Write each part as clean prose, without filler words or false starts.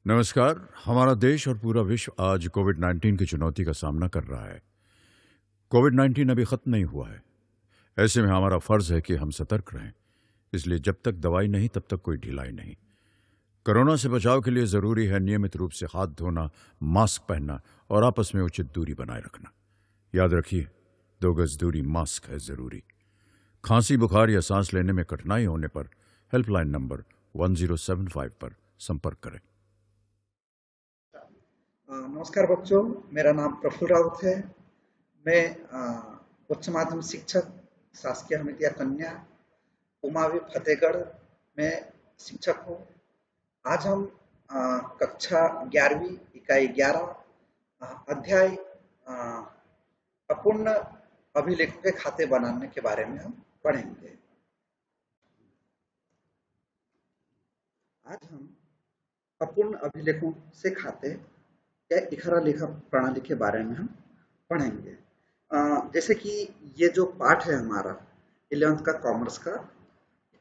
नमस्कार। हमारा देश और पूरा विश्व आज कोविड-19 की चुनौती का सामना कर रहा है। कोविड-19 अभी खत्म नहीं हुआ है। ऐसे में हमारा फर्ज है कि हम सतर्क रहें। इसलिए जब तक दवाई नहीं तब तक कोई ढिलाई नहीं। कोरोना से बचाव के लिए जरूरी है नियमित रूप से हाथ धोना, मास्क पहनना और आपस में उचित दूरी बनाए रखना। याद रखिए, 2 गज दूरी मास्क है जरूरी। खांसी, बुखार या सांस लेने में कठिनाई होने पर हेल्पलाइन नंबर 1075 पर संपर्क करें। नमस्कार बच्चों, मेरा नाम प्रफुल्ल राउत है। मैं उच्च माध्यमिक शिक्षक शासकीय हमीदिया कन्या उमावी फतेहगढ़ में शिक्षक हूँ। आज हम कक्षा 11वीं इकाई 11 अध्याय अपूर्ण अभिलेखों के खाते बनाने के बारे में हम पढ़ेंगे। आज हम अपूर्ण अभिलेखों से खाते या इखरा लेखा प्रणाली के बारे में हम पढ़ेंगे। जैसे कि ये जो पाठ है हमारा 11th का कॉमर्स का,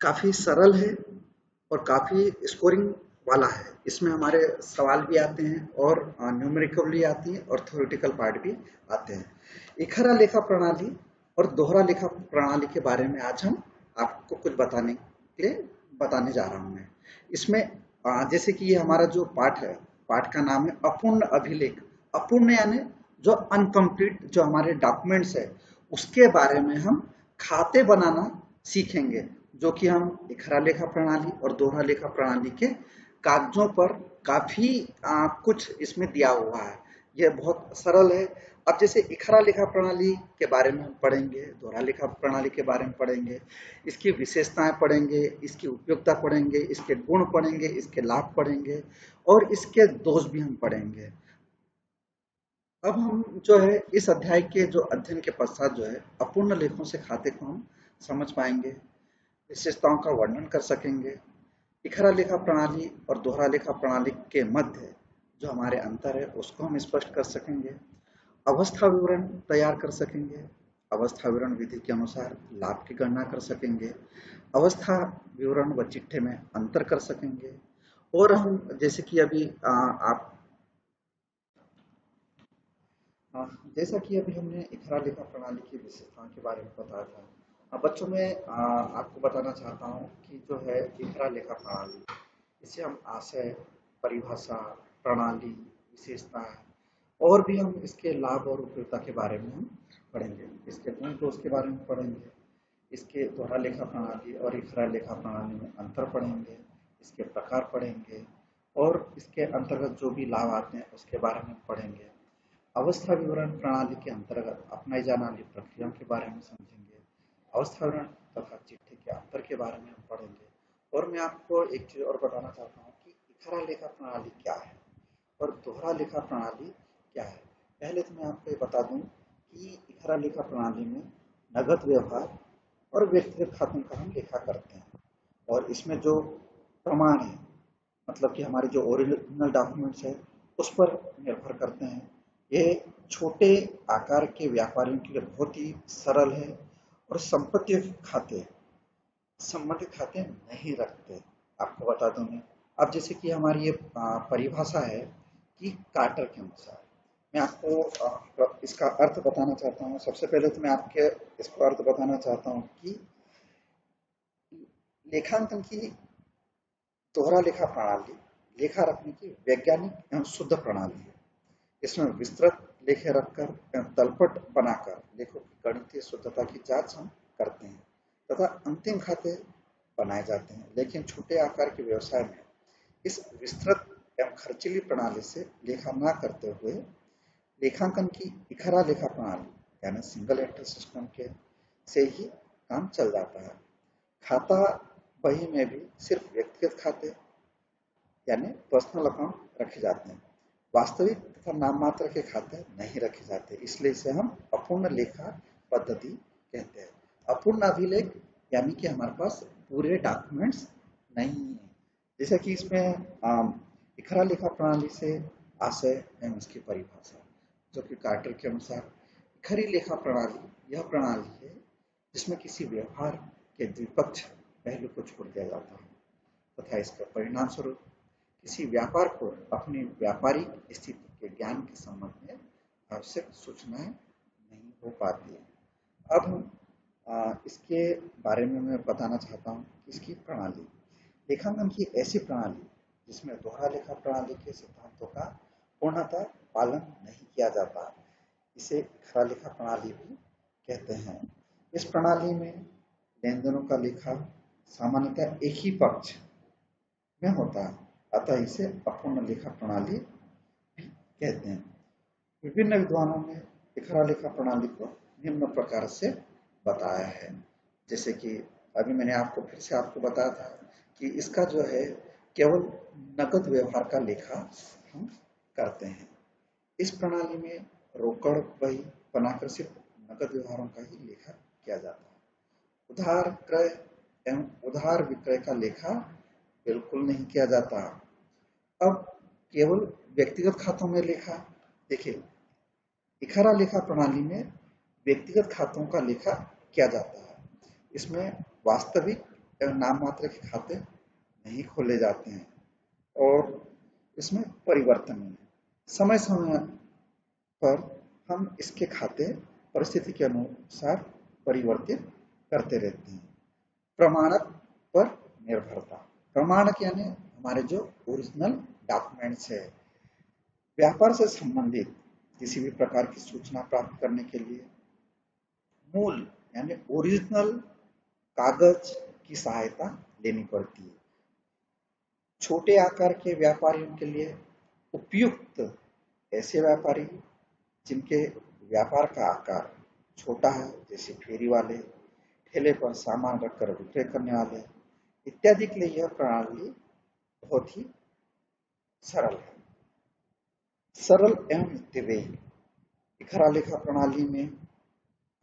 काफ़ी सरल है और काफ़ी स्कोरिंग वाला है। इसमें हमारे सवाल भी आते हैं और न्यूमेरिकल भी आती है और थ्योरेटिकल पार्ट भी आते हैं। इखरा लेखा प्रणाली और दोहरा लेखा प्रणाली के बारे में आज हम आपको कुछ बताने जा रहा हूँ मैं। इसमें जैसे कि ये हमारा जो पाठ है, पाठ का नाम है अपूर्ण अभिलेख। अपूर्ण यानी जो अनकम्प्लीट जो हमारे डॉक्यूमेंट्स है उसके बारे में हम खाते बनाना सीखेंगे, जो कि हम इखरा लेखा प्रणाली और दोहरा लेखा प्रणाली के कागजों पर काफी कुछ इसमें दिया हुआ है। यह बहुत सरल है। अब जैसे इखरा लेखा प्रणाली के बारे में हम पढ़ेंगे, दोहरा लेखा प्रणाली के बारे में पढ़ेंगे, इसकी विशेषताएं पढ़ेंगे, इसकी उपयोगिता पढ़ेंगे, इसके गुण पढ़ेंगे, इसके लाभ पढ़ेंगे और इसके दोष भी हम पढ़ेंगे। अब हम जो है इस अध्याय के जो अध्ययन के पश्चात जो है अपूर्ण लेखों से खाते को हम समझ पाएंगे, विशेषताओं का वर्णन कर सकेंगे, इखरा लेखा प्रणाली और दोहरा लेखा प्रणाली के मध्य जो हमारे अंतर है उसको हम स्पष्ट कर सकेंगे, अवस्था विवरण तैयार कर सकेंगे, अवस्था विवरण विधि के अनुसार लाभ की गणना कर सकेंगे, अवस्था विवरण व चिट्ठे में अंतर कर सकेंगे और हम जैसे कि अभी आप जैसा कि अभी हमने इखरा लेखा प्रणाली की विशेषताओं के बारे में बताया था। अब बच्चों में आपको बताना चाहता हूँ कि जो है इखरा लेखा प्रणाली, इसे हम आशय, परिभाषा, प्रणाली, विशेषताएं और भी हम इसके लाभ और उपयोगिता के बारे में हम पढ़ेंगे। इसके गुण दोष के बारे में पढ़ेंगे, इसके दोहरा लेखा प्रणाली और इखरा लेखा प्रणाली में अंतर पढ़ेंगे, इसके प्रकार पढ़ेंगे और इसके अंतर्गत जो भी लाभ आते हैं उसके बारे में पढ़ेंगे। अवस्था विवरण प्रणाली के अंतर्गत अपनाई जाने वाली प्रक्रियाओं के बारे में समझेंगे, अवस्था विवरण तथा चिट्ठी के अंतर के बारे में हम पढ़ेंगे। और मैं आपको एक चीज और बताना चाहता हूँ कि इखरा लेखा प्रणाली क्या है और दोहरा लेखा प्रणाली क्या है। पहले तो मैं आपको ये बता दूं कि इखरा लेखा प्रणाली में नगद व्यवहार और व्यक्तिगत खातों का हम लेखा करते हैं और इसमें जो प्रमाण है, मतलब कि हमारे जो ओरिजिनल डॉक्यूमेंट्स है उस पर निर्भर करते हैं। ये छोटे आकार के व्यापारियों के लिए बहुत ही सरल है और संपत्ति खाते संबंधित खाते नहीं रखते। आपको बता दूं मैं, अब जैसे कि हमारी ये परिभाषा है कि कार्टर के अनुसार मैं आपको इसका अर्थ बताना चाहता हूँ। सबसे पहले तो मैं आपके इसको अर्थ बताना चाहता हूँ कि लेखांकन की दोहरा लेखा प्रणाली लेखा रखने की वैज्ञानिक एवं शुद्ध प्रणाली है। इसमें विस्तृत लेखे रखकर तलपट बनाकर लेखों की गणितीय शुद्धता की जांच हम करते हैं तथा अंतिम खाते बनाए जाते हैं। लेकिन छोटे आकार के व्यवसाय में इस विस्तृत एवं खर्चीली प्रणाली से लेखा न करते हुए लेखांकन की इखरा लेखा प्रणाली यानी सिंगल एंट्री सिस्टम के से ही काम चल जाता है। खाता बही में भी सिर्फ व्यक्तिगत खाते यानी पर्सनल अकाउंट रखे जाते हैं, वास्तविक तथा नाम मात्र के खाते नहीं रखे जाते, इसलिए इसे हम अपूर्ण लेखा पद्धति कहते हैं। अपूर्ण अभिलेख यानी कि हमारे पास पूरे डॉक्यूमेंट्स नहीं है। जैसे कि इसमें इखरा लेखा प्रणाली से आशय एवं इसकी परिभाषा, जो कि कार्टर के अनुसार इखरी लेखा प्रणाली यह प्रणाली है जिसमें किसी व्यवहार के द्विपक्ष पहलू को छोड़ दिया जाता है तथा इसका परिणाम स्वरूप किसी व्यापार को अपनी व्यापारिक स्थिति के ज्ञान के संबंध में आवश्यक सूचनाएं नहीं हो पाती है। अब हम इसके बारे में मैं बताना चाहता हूँ कि इसकी प्रणाली लेखांकन की ऐसी प्रणाली जिसमें दोहरा लेखा प्रणाली के सिद्धांतों का पूर्णतः पालन नहीं किया जाता, इसे खरा लेखा प्रणाली भी कहते हैं। इस प्रणाली में लेन देनों का लेखा सामान्यतः एक ही पक्ष में होता है, अतः इसे अपूर्ण लेखा प्रणाली भी कहते हैं। विभिन्न विद्वानों ने खरा लेखा प्रणाली को निम्न प्रकार से बताया है। जैसे कि अभी मैंने आपको फिर से आपको बताया था कि इसका जो है केवल नकद व्यवहार का लेखा हम करते हैं। इस प्रणाली में रोकड़ बही बनाकर सिर्फ नकद व्यवहारों का ही लेखा किया जाता है। उधार क्रय एवं उधार विक्रय का लेखा बिल्कुल नहीं किया जाता। अब केवल व्यक्तिगत खातों में लेखा देखिए, इखरा लेखा प्रणाली में व्यक्तिगत खातों का लेखा किया जाता है। इसमें वास्तविक एवं नाम मात्र के खाते नहीं खोले जाते हैं और इसमें परिवर्तनीय समय समय पर हम इसके खाते परिस्थिति के अनुसार परिवर्तित करते रहते हैं। प्रमाणक पर निर्भरता, प्रमाणक यानी हमारे जो ओरिजिनल डॉक्यूमेंट्स है। व्यापार से संबंधित किसी भी प्रकार की सूचना प्राप्त करने के लिए मूल यानी ओरिजिनल कागज की सहायता लेनी पड़ती है। छोटे आकार के व्यापारियों के लिए उपयुक्त ऐसे व्यापारी जिनके व्यापार का आकार छोटा है, जैसे फेरी वाले, ठेले पर सामान रखकर विक्रय करने वाले इत्यादि के लिए यह प्रणाली बहुत ही सरल है। सरल एवं नित्यव्ययी, इखरा लेखा प्रणाली में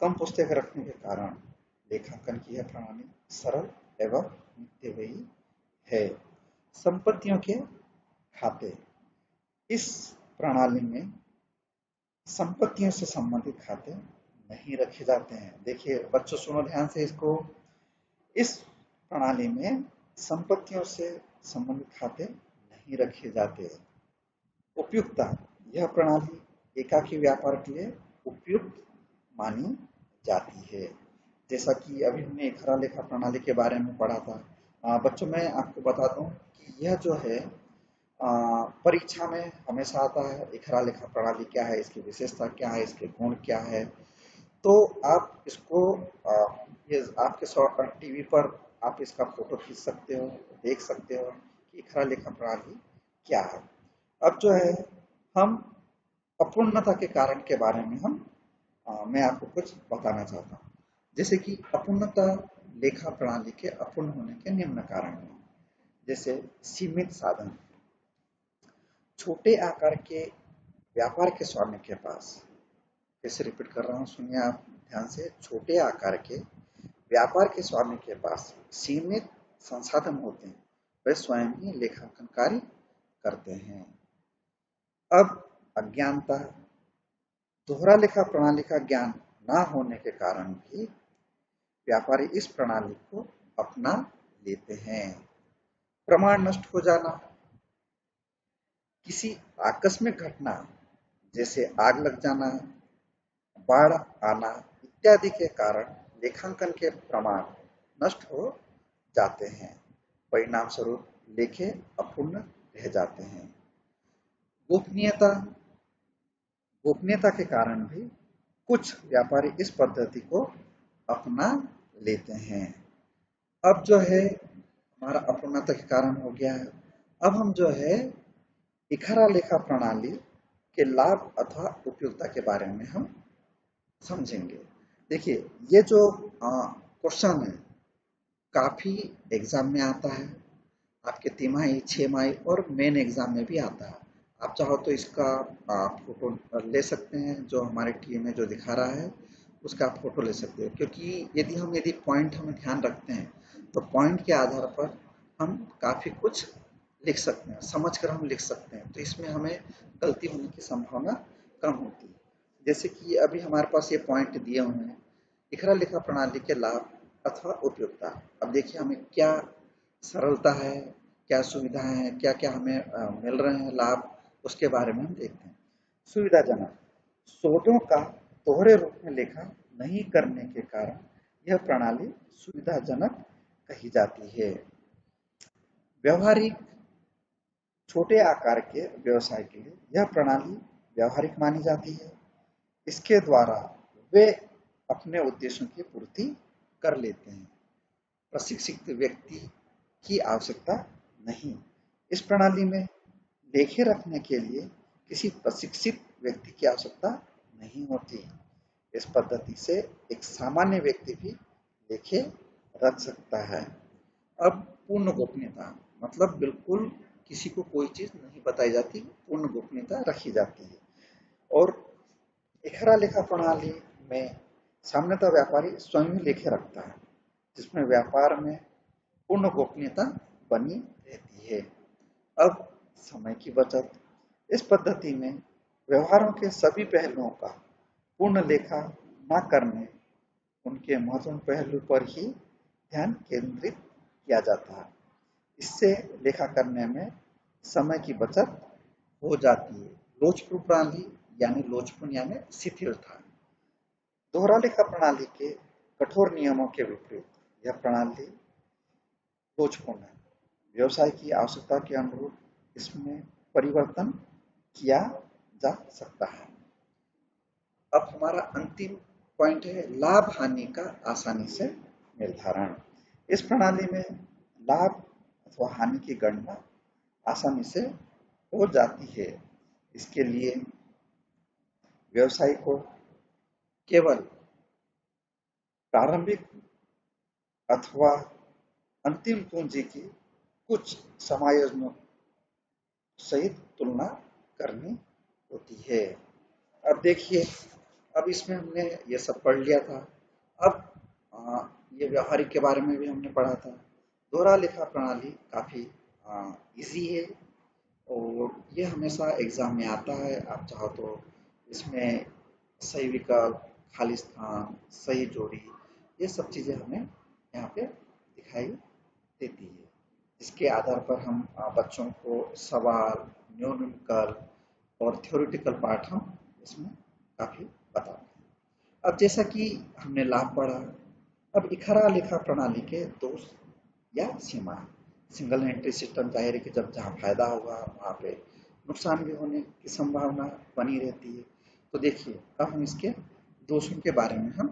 कम पुस्तक रखने के कारण लेखांकन की यह प्रणाली सरल एवं नित्यव्ययी है। संपत्तियों के खाते, इस प्रणाली में संपत्तियों से संबंधित खाते नहीं रखे जाते हैं। देखिए बच्चों, सुनो ध्यान से इसको, इस प्रणाली में संपत्तियों से संबंधित खाते नहीं रखे जाते। उपयुक्तता, यह प्रणाली एकाकी व्यापार के लिए उपयुक्त मानी जाती है। जैसा कि अभी हमने खरा लेखा प्रणाली के बारे में पढ़ा था। बच्चों, मैं आपको बता दूं कि यह जो है परीक्षा में हमेशा आता है। खरा लेखा प्रणाली क्या है, इसकी विशेषता क्या है, इसके गुण क्या है। तो आप इसको ये आपके टीवी पर आप इसका फोटो खींच सकते हो, देख सकते हो कि खरा लेखा प्रणाली क्या है। अब जो है हम अपूर्णता के कारण के बारे में मैं आपको कुछ बताना चाहता हूँ। जैसे कि अपूर्णता लेखा प्रणाली के अपूर्ण होने के निम्न कारण हैं। जैसे सीमित साधन, छोटे आकार के व्यापार के स्वामी के पास, फिर रिपीट कर रहा हूँ, सुनिए आप ध्यान से, छोटे आकार के व्यापार के स्वामी के पास सीमित संसाधन होते हैं, वे स्वयं ही लेखांकन कार्य करते हैं। अब अज्ञानता, दोहरा लेखा प्रणाली का ज्ञान न होने के कारण भी व्यापारी इस प्रणाली को अपना लेते हैं। प्रमाण नष्ट हो जाना, किसी आकस्मिक घटना जैसे आग लग जाना, बाढ़ आना इत्यादि के कारण लेखांकन के प्रमाण नष्ट हो जाते हैं। परिणाम स्वरूप लेखे अपूर्ण रह जाते हैं। गोपनीयता, गोपनीयता के कारण भी कुछ व्यापारी इस पद्धति को अपना लेते हैं। अब जो है हमारा अपूर्णता के कारण हो गया है। अब हम जो है इखरा लेखा प्रणाली के लाभ अथवा उपयोगिता के बारे में हम समझेंगे। देखिए, ये जो क्वेश्चन है काफी एग्जाम में आता है, आपके तिमाही, छमाही और मेन एग्जाम में भी आता है। आप चाहो तो इसका फोटो ले सकते हैं, जो हमारे टीम में जो दिखा रहा है उसका फोटो ले सकते हो, क्योंकि यदि पॉइंट हम ध्यान रखते हैं तो पॉइंट के आधार पर हम काफी कुछ लिख सकते हैं, समझकर हम लिख सकते हैं, तो इसमें हमें गलती होने की संभावना कम होती है। जैसे कि अभी हमारे पास ये पॉइंट दिए हुए हैं, इखरा लेखा प्रणाली के लाभ अथवा उपयोगिता। अब देखिए हमें क्या सरलता है, क्या सुविधाएं हैं, क्या क्या हमें मिल रहे हैं लाभ, उसके बारे में हम देखते हैं। सुविधाजनक, स्रोतों का दोहरे रूप में लेखा नहीं करने के कारण यह प्रणाली सुविधाजनक कही जाती है। व्यवहारिक, छोटे आकार के व्यवसाय के लिए यह प्रणाली व्यवहारिक मानी जाती है। इसके द्वारा वे अपने उद्देश्यों की पूर्ति कर लेते हैं। प्रशिक्षित व्यक्ति की आवश्यकता नहीं। इस प्रणाली में लेखे रखने के लिए किसी प्रशिक्षित व्यक्ति की आवश्यकता नहीं होती। इस पद्धति से एक सामान्य व्यक्ति भी लेखे रख सकता है। अब पूर्ण गोपनीयता, मतलब बिल्कुल किसी को कोई चीज नहीं बताई जाती, पूर्ण गोपनीयता रखी जाती है। और इखरा लेखा प्रणाली में सामान्यतः व्यापारी स्वयं ही लेखे रखता है, जिसमें व्यापार में पूर्ण गोपनीयता बनी रहती है। अब समय की बचत, इस पद्धति में व्यवहारों के सभी पहलुओं का पूर्ण लेखा न करने, उनके महत्वपूर्ण पहलू पर ही ध्यान केंद्रित किया जाता है। इससे लेखा करने में समय की बचत हो जाती है। लोचपूर्ण प्रणाली यानी लोचपूर्ण यानी शिथिलता। दोहरा लेखा प्रणाली के कठोर नियमों के विपरीत यह प्रणाली लोचपूर्ण है। व्यवसाय की आवश्यकता के अनुरूप इसमें परिवर्तन किया जा सकता है। अब हमारा अंतिम पॉइंट है लाभ हानि का आसानी से निर्धारण। इस प्रणाली में लाभ अथवा हानि की गणना आसानी से हो जाती है। इसके लिए व्यवसायी को केवल प्रारंभिक अथवा अंतिम पूंजी की कुछ समायोजनों सहित तुलना करनी होती है। अब देखिए, अब इसमें हमने ये सब पढ़ लिया था। अब ये व्यवहारिक के बारे में भी हमने पढ़ा था। दोहरा लेखा प्रणाली काफ़ी इजी है और ये हमेशा एग्जाम में आता है। आप चाहो तो इसमें सही विकल्प, खाली स्थान, सही जोड़ी, ये सब चीज़ें हमें यहाँ पे दिखाई देती है, जिसके आधार पर हम बच्चों को सवाल, न्यूनतम विकल्प और थ्योरेटिकल पार्ट हम इसमें काफ़ी बताते हैं। अब जैसा कि हमने लाभ पढ़ा, अब इखरा लेखा प्रणाली के दोष या सीमा। सिंगल एंट्री सिस्टम जाहिर है कि जब जहाँ फायदा होगा वहाँ पे नुकसान भी होने की संभावना बनी रहती है। तो देखिए, अब हम इसके दोषों के बारे में हम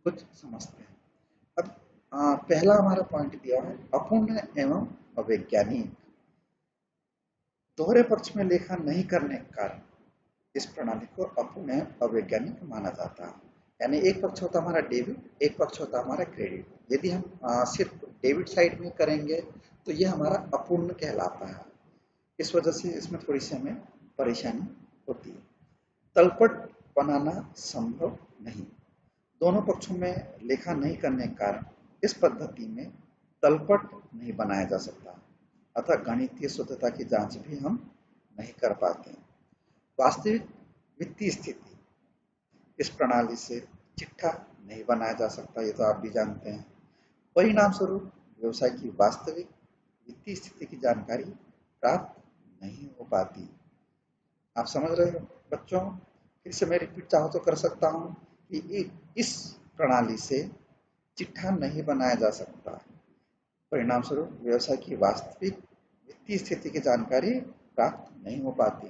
कुछ समझते हैं। अब पहला हमारा पॉइंट दिया है अपूर्ण एवं अवैज्ञानिक। दोहरे पक्ष में लेखा नहीं करने के कारण इस प्रणाली को अपूर्ण एवं अवैज्ञानिक माना जाता है। यानी एक पक्ष होता है हमारा डेबिट, एक पक्ष होता है हमारा क्रेडिट। यदि हम सिर्फ डेबिट साइड में करेंगे तो यह हमारा अपूर्ण कहलाता है। इस वजह से इसमें थोड़ी सी हमें परेशानी होती है। तलपट बनाना संभव नहीं। दोनों पक्षों में लेखा नहीं करने के कारण इस पद्धति में तलपट नहीं बनाया जा सकता, अतः गणितीय शुद्धता की जांच भी हम नहीं कर पाते। वास्तविक वित्तीय स्थिति, इस प्रणाली से चिट्ठा नहीं बनाया जा सकता, ये तो आप भी जानते हैं। परिणाम स्वरूप व्यवसाय की वास्तविक वित्तीय स्थिति की जानकारी प्राप्त नहीं हो पाती। आप समझ रहे हो बच्चों? फिर से मैं रिपीट चाहो तो कर सकता हूँ कि इस प्रणाली से चिट्ठा नहीं बनाया जा सकता। परिणाम स्वरूप व्यवसाय की वास्तविक वित्तीय स्थिति की जानकारी प्राप्त नहीं हो पाती।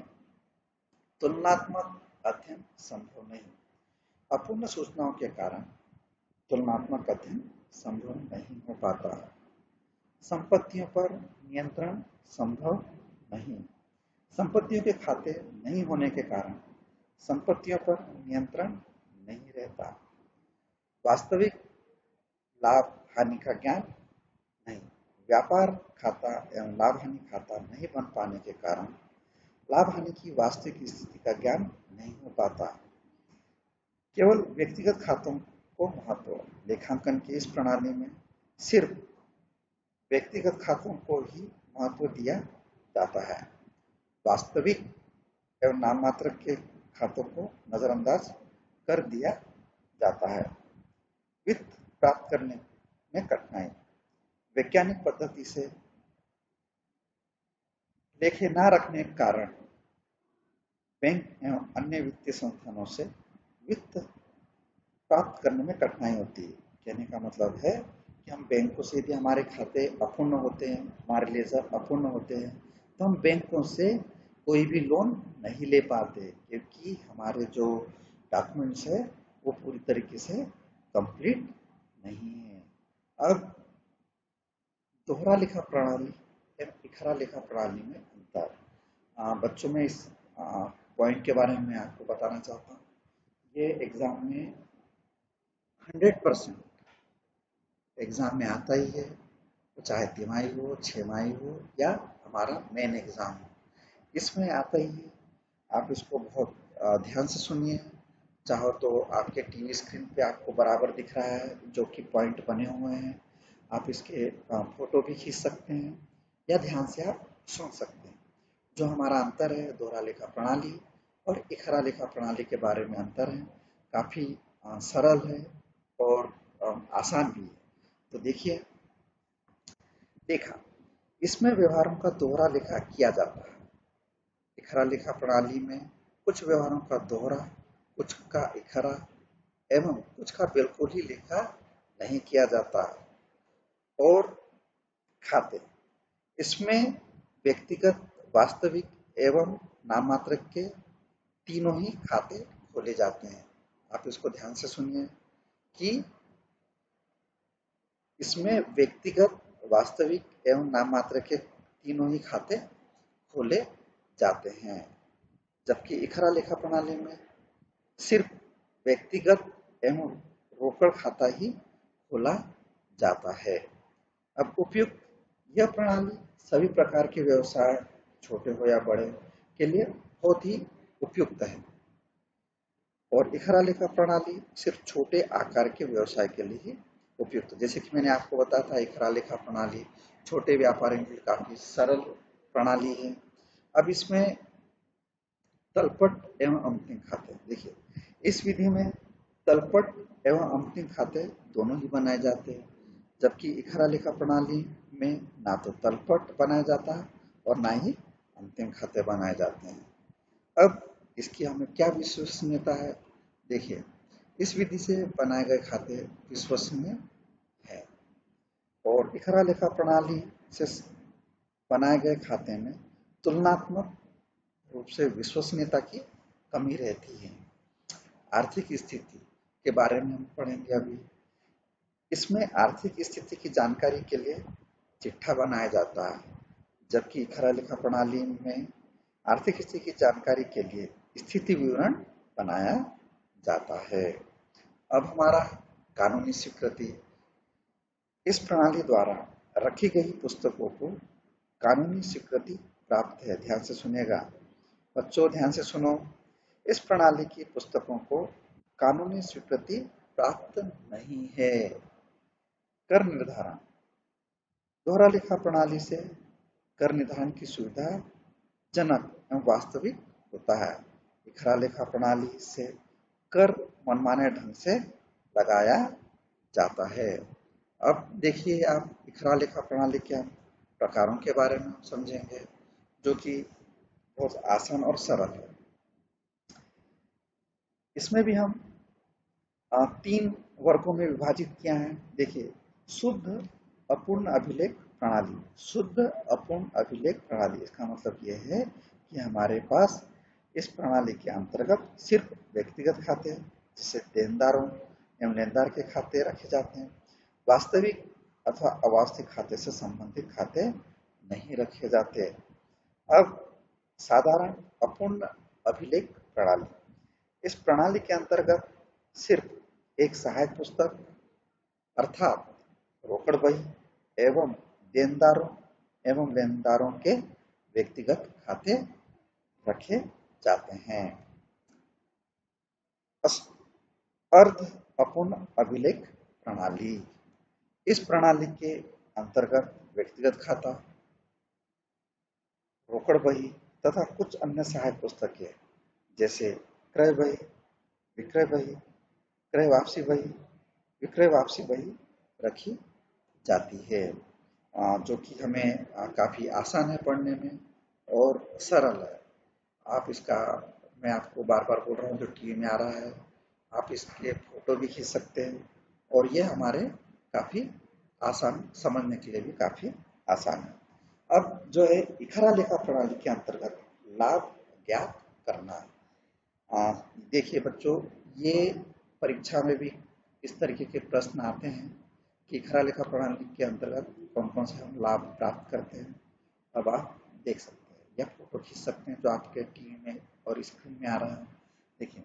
तुलनात्मक अध्ययन संभव नहीं। अपूर्ण सूचनाओं के कारण तुलनात्मक अध्ययन संभव नहीं हो पाता। संपत्तियों पर नियंत्रण संभव नहीं। संपत्तियों के खाते नहीं होने के कारण संपत्तियों पर नियंत्रण नहीं रहता। वास्तविक लाभ हानि का ज्ञान नहीं। व्यापार खाता एवं लाभ हानि खाता नहीं बन पाने के कारण लाभ हानि की वास्तविक स्थिति का ज्ञान नहीं हो पाता। केवल व्यक्तिगत खातों को महत्व। लेखांकन की इस प्रणाली में सिर्फ व्यक्तिगत खातों को ही महत्व दिया जाता है। वास्तविक एवं नाममात्र के खातों को नजरअंदाज कर दिया जाता है। वित्त प्राप्त करने में कठिनाई। वैज्ञानिक पद्धति से लेखे ना रखने के कारण बैंक एवं अन्य वित्तीय संस्थानों से वित्त प्राप्त करने में कठिनाई होती है। कहने का मतलब है कि हम बैंकों से यदि हमारे खाते अपूर्ण होते हैं, हमारे लेजर अपूर्ण होते हैं, तो हम बैंकों से कोई भी लोन नहीं ले पाते, क्योंकि हमारे जो डॉक्यूमेंट्स है वो पूरी तरीके से कंप्लीट नहीं है। अब दोहरा लेखा प्रणाली एवं इकहरा लेखा प्रणाली में अंतर। बच्चों में इस पॉइंट के बारे में मैं आपको बताना चाहता हूँ। ये एग्जाम में 100% एग्जाम में आता ही है, वो चाहे तिमाही हो, छमाही हो या हमारा मेन एग्जाम हो, इसमें आता ही है। आप इसको बहुत ध्यान से सुनिए। चाहो तो आपके टीवी स्क्रीन पे आपको बराबर दिख रहा है जो कि पॉइंट बने हुए हैं, आप इसके फोटो भी खींच सकते हैं या ध्यान से आप सुन सकते हैं। जो हमारा अंतर है दोहरा लेखा प्रणाली और इकहरा लेखा प्रणाली के बारे में अंतर है, काफ़ी सरल है और आसान भी है। तो देखिए, देखा, इसमें व्यवहारों का दोहरा लेखा किया जाता है। इकहरा लेखा प्रणाली में कुछ व्यवहारों का दोहरा, कुछ का इकहरा एवं कुछ का बिल्कुल ही लेखा नहीं किया जाता। और खाते, इसमें व्यक्तिगत, वास्तविक एवं नाममात्र के तीनों ही खाते खोले जाते हैं। आप इसको ध्यान से सुनिए कि इसमें व्यक्तिगत, वास्तविक एवं नाममात्र के तीनों ही खाते खोले जाते हैं, जबकि इकहरा लेखा प्रणाली में सिर्फ व्यक्तिगत एवं रोकड़ खाता ही खोला जाता है। अब उपयुक्त, यह प्रणाली सभी प्रकार के व्यवसाय, छोटे हो या बड़े, के लिए बहुत ही उपयुक्त है। और इकहरा लेखा प्रणाली सिर्फ छोटे आकार के व्यवसाय के लिए ही उपयुक्त। जैसे कि मैंने आपको बताया था, इकहरा लेखा प्रणाली छोटे व्यापारियों के लिए काफी सरल प्रणाली है। अब इसमें तलपट एवं अंतिम खाते, देखिए, इस विधि में तलपट एवं अंतिम खाते दोनों ही बनाए जाते हैं, जबकि इकहरा लेखा प्रणाली में ना तो तलपट बनाया जाता है और ना ही अंतिम खाते बनाए जाते हैं। अब इसकी हमें क्या विश्वसनीयता है, देखिए, इस विधि से बनाए गए खाते विश्वसनीय है और इकहरा लेखा प्रणाली से बनाए गए खाते में तुलनात्मक रूप से विश्वसनीयता की कमी रहती है। आर्थिक स्थिति के बारे में हम पढ़ेंगे अभी। इसमें आर्थिक स्थिति की जानकारी के लिए चिट्ठा बनाया जाता है, जबकि इकहरा लेखा प्रणाली में आर्थिक स्थिति की जानकारी के लिए स्थिति विवरण बनाया जाता है। अब हमारा कानूनी स्वीकृति, इस प्रणाली द्वारा रखी गई पुस्तकों को कानूनी स्वीकृति प्राप्त है। ध्यान से सुनिएगा बच्चों, ध्यान से सुनो। इस प्रणाली की पुस्तकों को कानूनी स्वीकृति प्राप्त नहीं है। कर निर्धारण, दोहरा लेखा प्रणाली से कर निर्धारण की सुविधा जनक एवं वास्तविक होता है। इकहरा लेखा प्रणाली से कर मनमाने ढंग से लगाया जाता है। अब देखिए, आप इकहरा लेखा प्रणाली के प्रकारों के बारे में समझेंगे, जो कि बहुत आसान और सरल है। इसमें भी हम 3 वर्गों में विभाजित किया है। देखिए, शुद्ध अपूर्ण अभिलेख प्रणाली। शुद्ध अपूर्ण अभिलेख प्रणाली, इसका मतलब यह है कि हमारे पास इस प्रणाली के अंतर्गत सिर्फ व्यक्तिगत खाते, जिससे देनदारों एवं लेनदार के खाते रखे जाते हैं। वास्तविक अथवा अवास्तविक खाते से संबंधित खाते नहीं रखे जाते। अब साधारण अपूर्ण अभिलेख प्रणाली, इस प्रणाली के अंतर्गत सिर्फ एक सहायक पुस्तक अर्थात रोकड़ बही एवं देनदारों एवं लेनदारों के व्यक्तिगत खाते रखे जाते हैं। अर्ध अपूर्ण अभिलेख प्रणाली, इस प्रणाली के अंतर्गत व्यक्तिगत खाता, रोकड़ बही तथा कुछ अन्य सहायक पुस्तकें जैसे क्रय बही, विक्रय बही, क्रय वापसी बही, विक्रय वापसी बही रखी जाती है, जो कि हमें काफी आसान है पढ़ने में और सरल है। आप इसका, मैं आपको बार बार बोल रहा हूँ, जो टीवी में आ रहा है, आप इसके फोटो भी खींच सकते हैं और ये हमारे काफ़ी आसान, समझने के लिए भी काफ़ी आसान है। अब जो है इखरा लेखा प्रणाली के अंतर्गत लाभ ज्ञात करना। देखिए बच्चों, ये परीक्षा में भी इस तरीके के प्रश्न आते हैं कि इखरा लेखा प्रणाली के अंतर्गत कौन कौन से हम लाभ प्राप्त करते हैं। अब आप देख सकते हैं या फोटो खींच सकते हैं जो आपके टीवी में और स्क्रीन में आ रहा है। देखिए,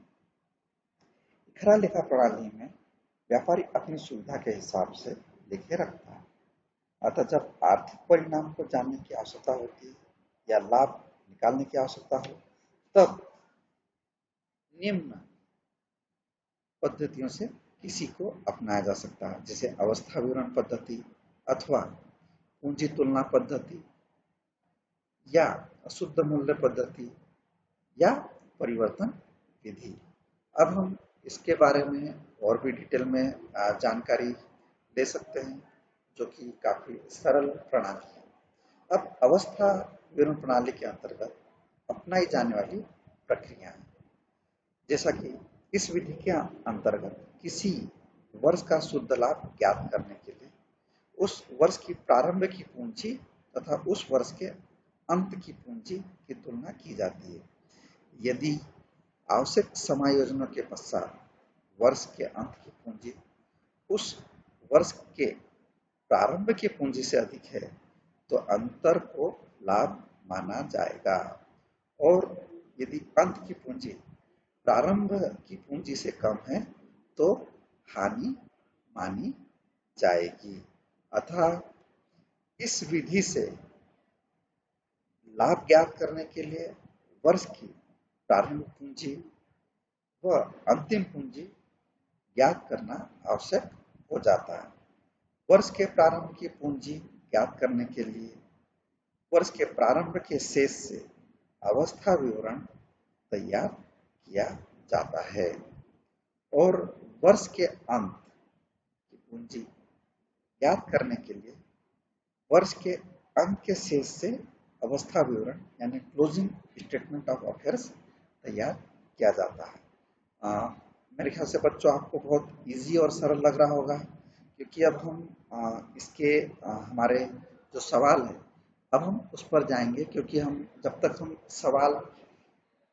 इखरा लेखा प्रणाली में व्यापारी अपनी सुविधा के हिसाब से लिखे रखता है। अतः जब आर्थिक परिणाम को जानने की आवश्यकता होती है या लाभ निकालने की आवश्यकता हो, तब निम्न पद्धतियों से किसी को अपनाया जा सकता है, जैसे अवस्था विवरण पद्धति अथवा पूंजी तुलना पद्धति या शुद्ध मूल्य पद्धति या परिवर्तन विधि। अब हम इसके बारे में और भी डिटेल में जानकारी ले सकते हैं, जो कि काफी सरल प्रणाली है। अब अवस्था विवरण प्रणाली के अंतर्गत अपनाई जाने वाली प्रक्रिया है, जैसा कि इस विधि के अंतर्गत किसी वर्ष का शुद्ध लाभ ज्ञात करने के लिए उस वर्ष की प्रारंभ की पूंजी तथा उस वर्ष के अंत की पूंजी की तुलना की जाती है। यदि आवश्यक समायोजनों के पश्चात वर्ष के अंत की पूंजी उस वर्ष के प्रारंभ की पूंजी से अधिक है, तो अंतर को लाभ माना जाएगा, और यदि अंत की पूंजी प्रारंभ की पूंजी से कम है तो हानि मानी जाएगी। अतः इस विधि से लाभ ज्ञात करने के लिए वर्ष की प्रारंभिक पूंजी व अंतिम पूंजी ज्ञात करना आवश्यक हो जाता है। वर्ष के प्रारंभ की पूंजी ज्ञात करने के लिए वर्ष के प्रारंभ के शेष से अवस्था विवरण तैयार किया जाता है, और वर्ष के अंत की पूंजी ज्ञात करने के लिए वर्ष के अंत के शेष से अवस्था विवरण यानी क्लोजिंग स्टेटमेंट ऑफ अफेयर्स तैयार किया जाता है। मेरे ख्याल से बच्चों आपको बहुत इजी और सरल लग रहा होगा, क्योंकि अब हम इसके हमारे जो सवाल है, अब हम उस पर जाएंगे, क्योंकि हम जब तक हम सवाल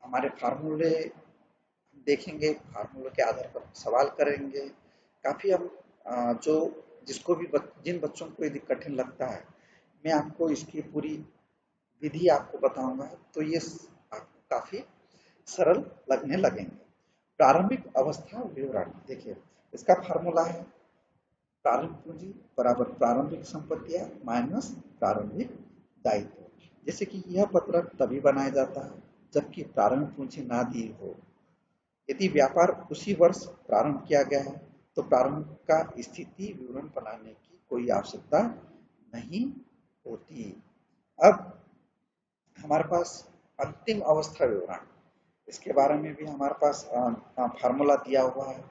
हमारे फार्मूले देखेंगे, फार्मूले के आधार पर सवाल करेंगे। काफ़ी हम जो जिसको भी जिन बच्चों को यदि कठिन लगता है, मैं आपको इसकी पूरी विधि आपको बताऊंगा, तो ये आपको काफ़ी सरल लगने लगेंगे। प्रारंभिक अवस्था विवरण, देखिए इसका फार्मूला है प्रारंभिक पूंजी बराबर प्रारंभिक संपत्तियां माइनस प्रारंभिक दायित्व। जैसे कि यह पत्रक तभी बनाया जाता है जबकि प्रारंभिक पूंजी ना दी हो। यदि व्यापार उसी वर्ष प्रारंभ किया गया है तो प्रारंभ का स्थिति विवरण बनाने की कोई आवश्यकता नहीं होती। अब हमारे पास अंतिम अवस्था विवरण, इसके बारे में भी हमारे पास फार्मूला दिया हुआ है,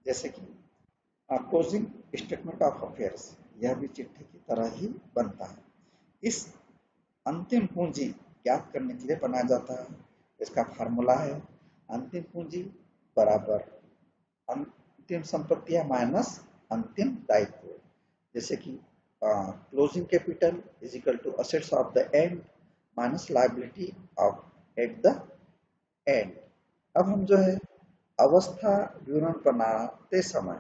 जैसे कि क्लोजिंग स्टेटमेंट ऑफ अफेयर्स, यह भी चिट्ठी की तरह ही बनता है। इस अंतिम पूंजी ज्ञात करने के लिए बनाया जाता है। इसका फार्मूला है अंतिम पूंजी बराबर अंतिम संपत्तियां माइनस अंतिम दायित्व। जैसे कि closing capital is equal to assets of the end minus liability of at the end. अब हम जो है अवस्था विवरण बनाते समय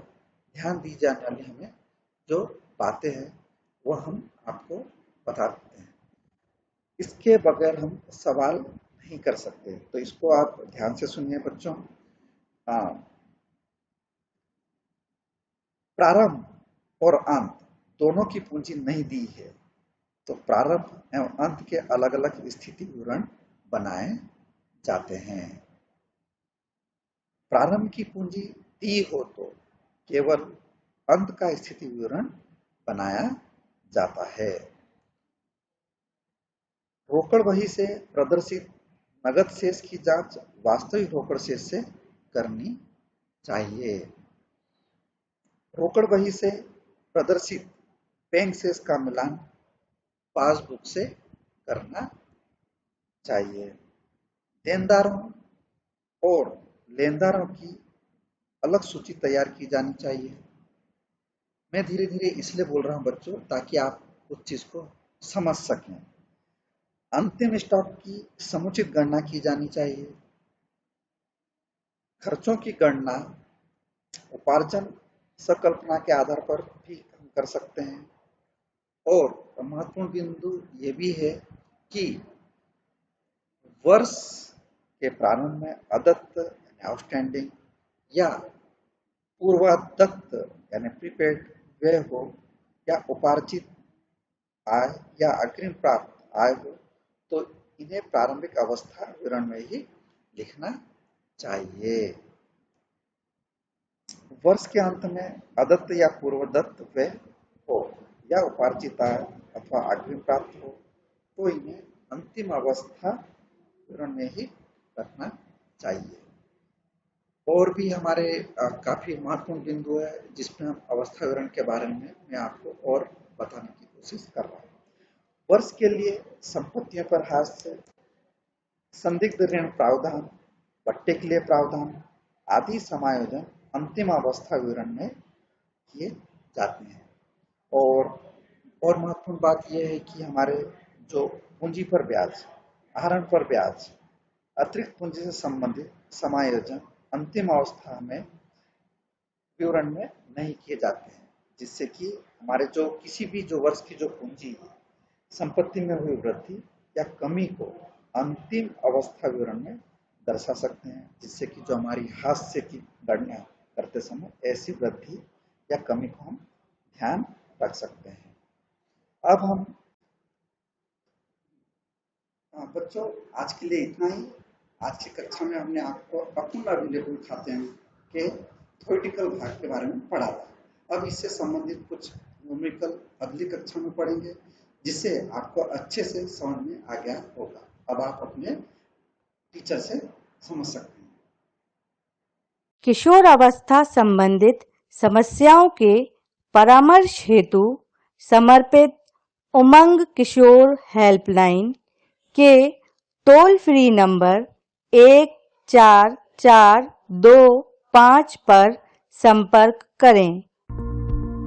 ध्यान दी जाने वाली हमें जो बातें हैं वो हम आपको बता देते हैं। इसके बगैर हम सवाल नहीं कर सकते, तो इसको आप ध्यान से सुनिए बच्चों। प्रारंभ और अंत दोनों की पूंजी नहीं दी है तो प्रारंभ एवं अंत के अलग अलग स्थिति विवरण बनाए जाते हैं। प्रारंभ की पूंजी दी हो तो केवल अंत का स्थिति विवरण बनाया जाता है। रोकड़ बही से प्रदर्शित नगद शेष की जांच वास्तविक रोकड़ शेष से करनी चाहिए। रोकड़ बही से प्रदर्शित बैंक शेष का मिलान पासबुक से करना चाहिए। देनदारों और लेनदारों की अलग सूची तैयार की जानी चाहिए। मैं धीरे धीरे इसलिए बोल रहा हूं बच्चों ताकि आप उस चीज को समझ सकें। अंतिम स्टॉक की समुचित गणना की जानी चाहिए। खर्चों की गणना उपार्जन संकल्पना के आधार पर भी हम कर सकते हैं। और महत्वपूर्ण बिंदु ये भी है कि वर्ष के प्रारंभ में अदत्त यानी आउटस्टैंडिंग या पूर्वादत्त यानी प्रीपेड व्यय हो या उपार्जित आय या अग्रिम प्राप्त आय हो तो इन्हें प्रारंभिक अवस्था विवरण में ही लिखना चाहिए। वर्ष के अंत में अदत्त या पूर्वदत्त व्यय हो या उपार्जित आय अथवा अग्रिम प्राप्त हो तो इन्हें अंतिम अवस्था विवरण में ही रखना चाहिए। और भी हमारे काफी महत्वपूर्ण बिंदु है जिसमें हम अवस्था विवरण के बारे में मैं आपको और बताने की कोशिश कर रहा हूँ। वर्ष के लिए संपत्तियों पर हास्य, संदिग्ध ऋण प्रावधान, पट्टे के लिए प्रावधान आदि समायोजन अंतिम अवस्था विवरण में किए जाते हैं। और महत्वपूर्ण बात यह है कि हमारे जो पूंजी पर ब्याज, आहरण पर ब्याज, अतिरिक्त पूंजी से संबंधित समायोजन अंतिम अवस्था में विवरण में नहीं किए जाते हैं, जिससे कि हमारे जो किसी भी जो वर्ष की जो पूंजी संपत्ति में हुई वृद्धि या कमी को अंतिम अवस्था विवरण में दर्शा सकते हैं, जिससे कि जो हमारी हास्य की गणना करते समय ऐसी वृद्धि या कमी को हम ध्यान रख सकते हैं। अब हम बच्चों आज के लिए इतना ही। आज की कक्षा में हमने आपको अपूर्ण अभिलेखन खाते के थ्योरेटिकल भाग के बारे में पढ़ा था। अब इससे संबंधित कुछ न्यूमेरिकल अगली कक्षा में पढ़ेंगे जिससे आपको अच्छे से समझ में आ गया होगा। अब आप अपने टीचर से समझ सकते हैं। किशोर अवस्था संबंधित समस्याओं के परामर्श हेतु समर्पित उमंग किशोर हेल्पलाइन के टोल फ्री नंबर 144225 पर संपर्क करें।